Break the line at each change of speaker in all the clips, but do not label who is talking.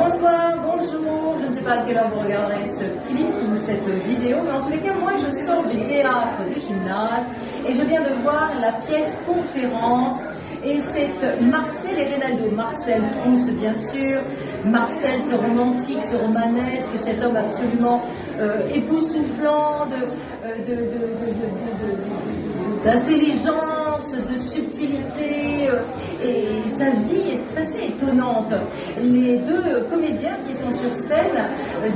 Bonsoir, bonjour, je ne sais pas à quelle heure vous regarderez ce clip ou cette vidéo, mais en tous les cas, moi je sors du théâtre de gymnase et je viens de voir la pièce conférence et c'est Marcel et Reynaldo. Marcel Proust, bien sûr, Marcel ce romantique, ce romanesque, cet homme absolument époustouflant d'intelligence, de subtilité, et sa vie est assez étonnante. Les deux comédiens qui sont sur scène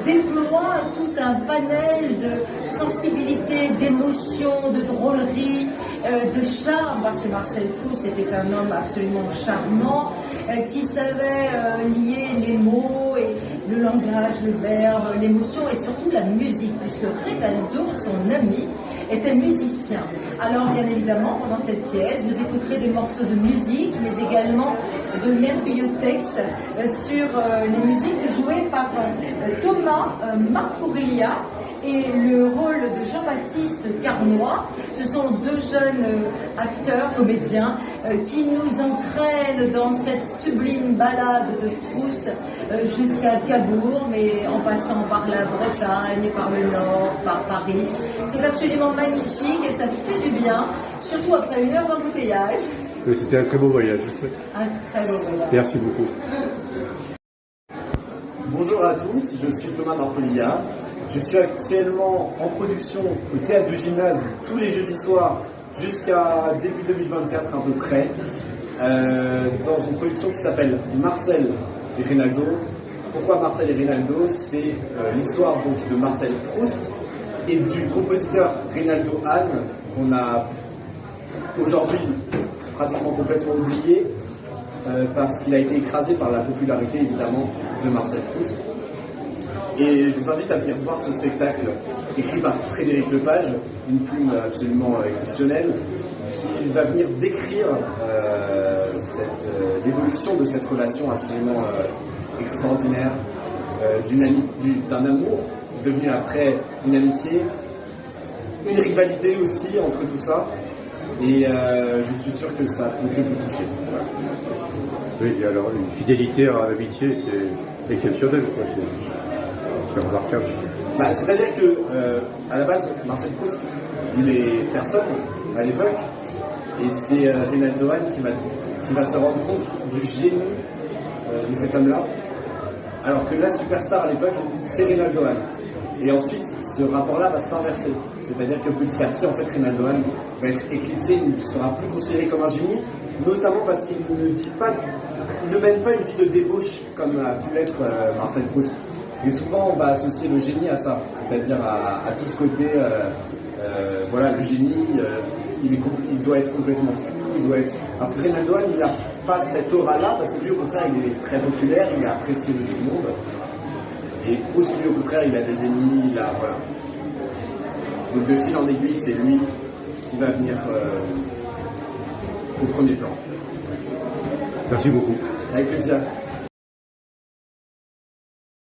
déploient tout un panel de sensibilité, d'émotion, de drôlerie, de charme, parce que Marcel Proust était un homme absolument charmant, qui savait lier les mots et le langage, le verbe, l'émotion et surtout la musique, puisque Reynaldo, son ami, était musicien. Alors bien évidemment, pendant cette pièce, vous écouterez des morceaux de musique, mais également de merveilleux textes sur les musiques jouées par Thomas Marfourlia et le rôle de Jean-Baptiste Carnoy. Ce sont deux jeunes acteurs, comédiens, qui nous entraînent dans cette sublime balade de Proust jusqu'à Cabourg, mais en passant par la Bretagne, par le Nord, par Paris. C'est absolument magnifique et ça fait du bien, surtout après une heure d'embouteillage.
C'était un très beau voyage.
Un très beau voyage.
Merci beaucoup.
Bonjour à tous, je suis Thomas Marfolia. Je suis actuellement en production au Théâtre du Gymnase tous les jeudis soirs jusqu'à début 2024 à peu près, dans une production qui s'appelle Marcel et Reynaldo. Pourquoi Marcel et Reynaldo? C'est l'histoire donc de Marcel Proust et du compositeur Reynaldo Hahn, qu'on a aujourd'hui pratiquement complètement oublié parce qu'il a été écrasé par la popularité évidemment de Marcel Proust. Et je vous invite à venir voir ce spectacle écrit par Frédéric Lepage, une plume absolument exceptionnelle, qui va venir décrire l'évolution de cette relation absolument extraordinaire, d'un amour devenu après une amitié, une rivalité aussi entre tout ça. Et je suis sûr que ça peut vous toucher. Voilà.
Oui, et alors une fidélité à l'amitié qui est exceptionnelle, quoi. C'est remarquable.
C'est-à-dire que, à la base, Marcel Proust, il est personne à l'époque, et c'est Reynaldo Hahn qui va se rendre compte du génie de cet homme-là, alors que la superstar à l'époque, c'est Reynaldo Hahn. Et ensuite, ce rapport-là va s'inverser. C'est-à-dire que petit à petit, en fait, Reynaldo Hahn va être éclipsé, il ne sera plus considéré comme un génie, notamment parce qu'il ne mène pas une vie de débauche comme a pu l'être Marcel Proust. Et souvent, on va associer le génie à ça, c'est-à-dire à tout ce côté, voilà, le génie, il doit être complètement fou, il doit être... Alors que Reynaldo Hahn, il n'a pas cette aura-là, parce que lui, au contraire, il est très populaire, il est apprécié de tout le monde. Et Proust, lui, au contraire, il a des ennemis, voilà. Donc, de fil en aiguille, c'est lui qui va venir au premier plan.
Merci beaucoup.
Avec plaisir.